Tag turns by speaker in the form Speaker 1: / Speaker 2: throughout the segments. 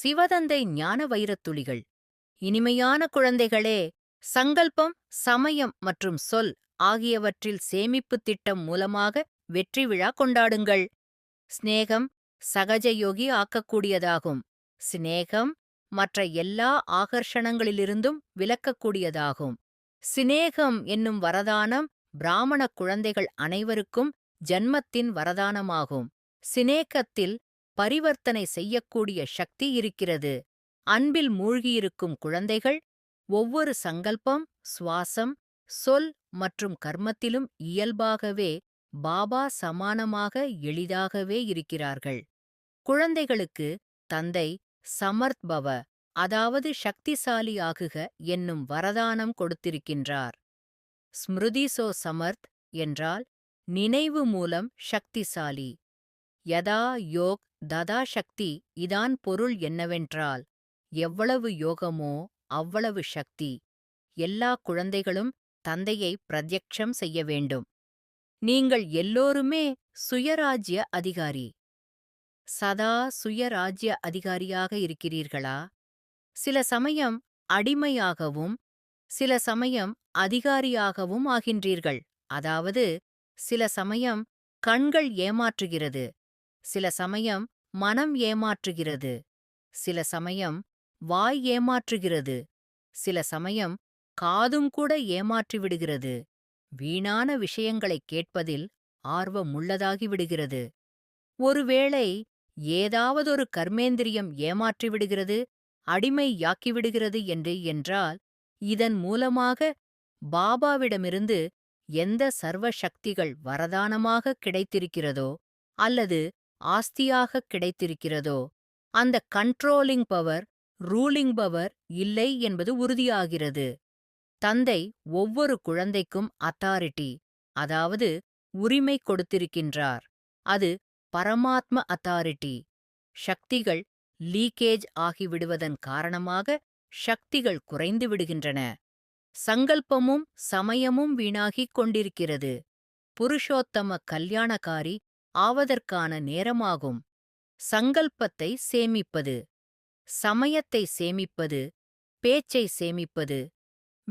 Speaker 1: சிவதந்தை ஞான வைரத்துளிகள். இனிமையான குழந்தைகளே, சங்கல்பம், சமயம் மற்றும் சொல் ஆகியவற்றில் சேமிப்பு திட்டம் மூலமாக வெற்றி விழா கொண்டாடுங்கள். சிநேகம் சகஜயோகி ஆக்கக்கூடியதாகும். சிநேகம் மற்ற எல்லா ஆகர்ஷணங்களிலிருந்தும் விலக்கக்கூடியதாகும். சிநேகம் என்னும் வரதானம் பிராமண குழந்தைகள் அனைவருக்கும் ஜன்மத்தின் வரதானமாகும். சிநேகத்தில் பரிவர்த்தனை செய்யக்கூடிய சக்தி இருக்கிறது. அன்பில் மூழ்கியிருக்கும் குழந்தைகள் ஒவ்வொரு சங்கல்பம், சுவாசம், சொல் மற்றும் கர்மத்திலும் இயல்பாகவே பாபா சமானமாக எளிதாகவே இருக்கிறார்கள். குழந்தைகளுக்கு தந்தை சமர்த் பவ, அதாவது சக்திசாலி ஆகுக என்னும் வரதானம் கொடுத்திருக்கின்றார். ஸ்மிருதி சோ சமர்த் என்றால் நினைவு மூலம் சக்திசாலி. யதா யோக் ததா சக்தி. இதான் பொருள் என்னவென்றால், எவ்வளவு யோகமோ அவ்வளவு சக்தி. எல்லா குழந்தைகளும் தந்தையை பிரத்யக்ஷம் செய்ய வேண்டும். நீங்கள் எல்லோருமே சுயராஜ்ய அதிகாரி. சதா சுயராஜ்ய அதிகாரியாக இருக்கிறீர்களா? சில சமயம் அடிமையாகவும் சில சமயம் அதிகாரியாகவும் ஆகின்றீர்கள். அதாவது, சில சமயம் கண்கள் ஏமாற்றுகிறது, சில சமயம் மனம் ஏமாற்றுகிறது, சில சமயம் வாய் ஏமாற்றுகிறது, சில சமயம் காதும் கூட ஏமாற்றிவிடுகிறது. வீணான விஷயங்களைக் கேட்பதில் ஆர்வமுள்ளதாகிவிடுகிறது. ஒருவேளை ஏதாவதொரு கர்மேந்திரியம் ஏமாற்றிவிடுகிறது, அடிமையாக்கிவிடுகிறது என்றால், இதன் மூலமாக பாபாவிடமிருந்து எந்த சர்வ சக்திகள் வரதானமாக கிடைத்திருக்கிறதோ அல்லது ஆஸ்தியாக கிடைத்திருக்கிறதோ, அந்த கண்ட்ரோலிங் பவர், ரூலிங் பவர் இல்லை என்பது உறுதியாகிறது. தந்தை ஒவ்வொரு குழந்தைக்கும் அத்தாரிட்டி, அதாவது உரிமை கொடுத்திருக்கின்றார். அது பரமாத்ம அத்தாரிட்டி. சக்திகள் லீக்கேஜ் ஆகிவிடுவதன் காரணமாக சக்திகள் குறைந்து விடுகின்றன. சங்கல்பமும் சமயமும் வீணாகிக் கொண்டிருக்கிறது. புருஷோத்தம கல்யாணகாரி ஆவதற்கான நேரமாகும். சங்கல்பத்தை சேமிப்பது, சமயத்தை சேமிப்பது, பேச்சை சேமிப்பது,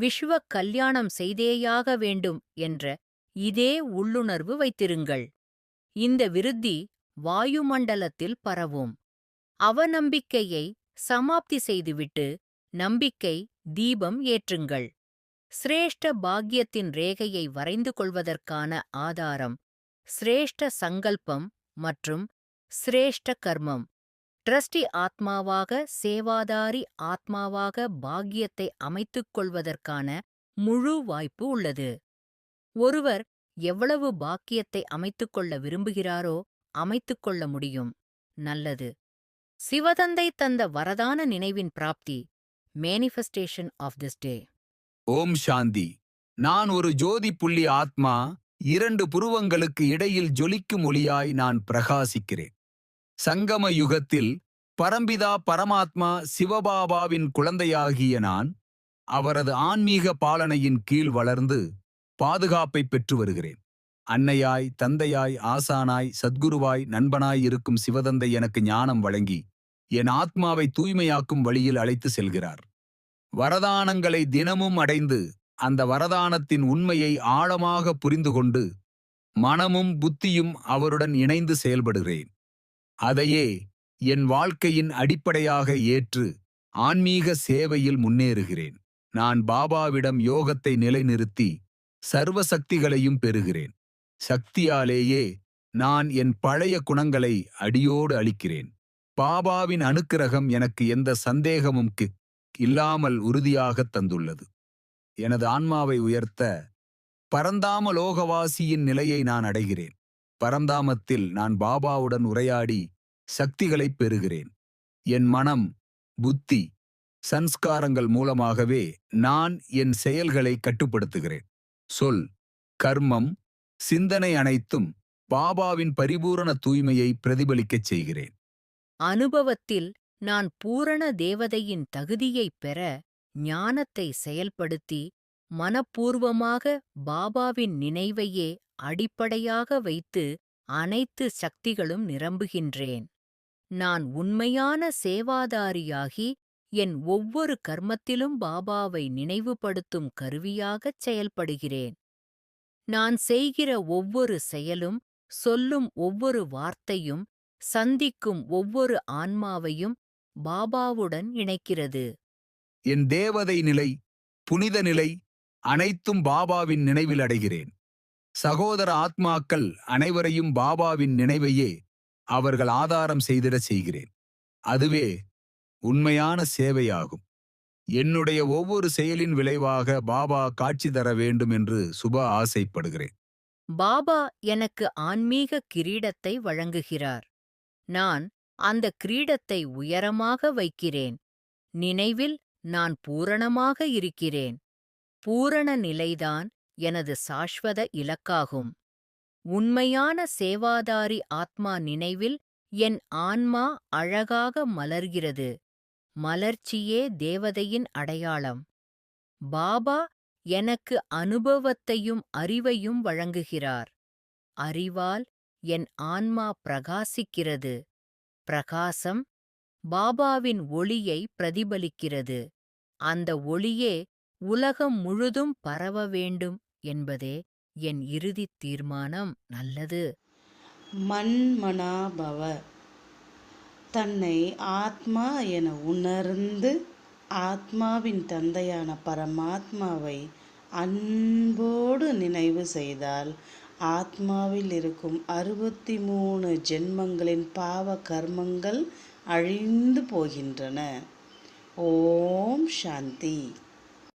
Speaker 1: விஸ்வ கல்யாணம் செய்தேயாக வேண்டும் என்ற இதே உள்ளுணர்வு வைத்திருங்கள். இந்த விருத்தி வாயுமண்டலத்தில் பரவும். அவநம்பிக்கையை சமாப்தி செய்துவிட்டு நம்பிக்கை தீபம் ஏற்றுங்கள். சிரேஷ்ட பாக்கியத்தின் ரேகையை வரைந்து கொள்வதற்கான ஆதாரம் சிரேஷ்ட சங்கல்பம் மற்றும் சிரேஷ்ட கர்மம். ட்ரஸ்டி ஆத்மாவாக, சேவாதாரி ஆத்மாவாக பாக்கியத்தை அமைத்துக் கொள்வதற்கான முழு வாய்ப்பு உள்ளது. ஒருவர் எவ்வளவு பாக்கியத்தை அமைத்துக்கொள்ள விரும்புகிறாரோ அமைத்துக்கொள்ள முடியும். நல்லது. சிவதந்தை தந்த வரதான நினைவின் பிராப்தி. Manifestation of this day.
Speaker 2: ஓம் சாந்தி. நான் ஒரு ஜோதி புள்ளி ஆத்மா. 2 புருவங்களுக்கு இடையில் ஜொலிக்கும் ஒளியாய் நான் பிரகாசிக்கிறேன். சங்கம யுகத்தில் பரம்பிதா பரமாத்மா சிவபாபாவின் குழந்தையாகிய நான் அவரது ஆன்மீக பாலனையின் கீழ் வளர்ந்து பாதுகாப்பை பெற்று வருகிறேன். அன்னையாய், தந்தையாய், ஆசானாய், சத்குருவாய், நண்பனாய் இருக்கும் சிவதந்தை எனக்கு ஞானம் வழங்கி என் ஆத்மாவை தூய்மையாக்கும் வழியில் அழைத்து செல்கிறார். வரதானங்களை தினமும் அடைந்து அந்த வரதானத்தின் உண்மையை ஆழமாக புரிந்து கொண்டு மனமும் புத்தியும் அவருடன் இணைந்து செயல்படுகிறேன். அதையே என் வாழ்க்கையின் அடிப்படையாக ஏற்று ஆன்மீக சேவையில் முன்னேறுகிறேன். நான் பாபாவிடம் யோகத்தை நிலைநிறுத்தி சர்வ சக்திகளையும் பெறுகிறேன். சக்தியாலேயே நான் என் பழைய குணங்களை அடியோடு அழிக்கிறேன். பாபாவின் அனுக்கிரகம் எனக்கு எந்த சந்தேகமும் இல்லாமல் உறுதியாகத் தந்துள்ளது. எனது ஆன்மாவை உயர்த்த பரந்தாம லோகவாசியின் நிலையை நான் அடைகிறேன். பரந்தாமத்தில் நான் பாபாவுடன் உரையாடி சக்திகளைப் பெறுகிறேன். என் மனம், புத்தி, சன்ஸ்காரங்கள் மூலமாகவே நான் என் செயல்களை கட்டுப்படுத்துகிறேன். சொல், கர்மம், சிந்தனை அனைத்தும் பாபாவின் பரிபூரண தூய்மையை பிரதிபலிக்கச் செய்கிறேன்.
Speaker 1: அனுபவத்தில் நான் பூரண தேவதையின் தகுதியைப் பெற ஞானத்தை செயல்படுத்தி மனப்பூர்வமாக பாபாவின் நினைவையே அடிப்படையாக வைத்து அனைத்து சக்திகளும் நிரம்புகின்றேன். நான் உண்மையான சேவாதாரியாகி என் ஒவ்வொரு கர்மத்திலும் பாபாவை நினைவுபடுத்தும் கருவியாகச் செயல்படுகிறேன். நான் செய்கிற ஒவ்வொரு செயலும், சொல்லும் ஒவ்வொரு வார்த்தையும், சந்திக்கும் ஒவ்வொரு ஆன்மாவையும் பாபாவுடன் இணைக்கிறது.
Speaker 2: என் தேவதை நிலை, புனித நிலை அனைத்தும் பாபாவின் நினைவில் அடைகிறேன். சகோதர ஆத்மாக்கள் அனைவரையும் பாபாவின் நினைவையே அவர்கள் ஆதாரம் செய்திடச் செய்கிறேன். அதுவே உண்மையான சேவையாகும். என்னுடைய ஒவ்வொரு செயலின் விளைவாக பாபா காட்சி தர வேண்டும் என்று சுப ஆசைப்படுகிறேன்.
Speaker 1: பாபா எனக்கு ஆன்மீக கிரீடத்தை வழங்குகிறார். நான் அந்த கிரீடத்தை உயரமாக வைக்கிறேன். நினைவில் நான் பூரணமாக இருக்கிறேன். பூரண நிலைதான் எனது சாஸ்வத இலக்காகும். உண்மையான சேவாதாரி ஆத்மா நினைவில் என் ஆன்மா அழகாக மலர்கிறது. மலர்ச்சியே தேவதையின் அடையாளம். பாபா எனக்கு அனுபவத்தையும் அறிவையும் வழங்குகிறார். அறிவால் என் ஆன்மா பிரகாசிக்கிறது. பிரகாசம் பாபாவின் ஒளியை பிரதிபலிக்கிறது. அந்த ஒளியே உலகம் முழுதும் பரவ வேண்டும் என்பதே என் இறுதித் தீர்மானம். நல்லது.
Speaker 3: மன்மனாபவ. தன்னை ஆத்மா என உணர்ந்து ஆத்மாவின் தந்தையான பரமாத்மாவை அன்போடு நினைவு செய்தால் ஆத்மாவில் இருக்கும் 63 ஜென்மங்களின் பாவ கர்மங்கள் அழிந்து போகின்றன. ஓம் சாந்தி.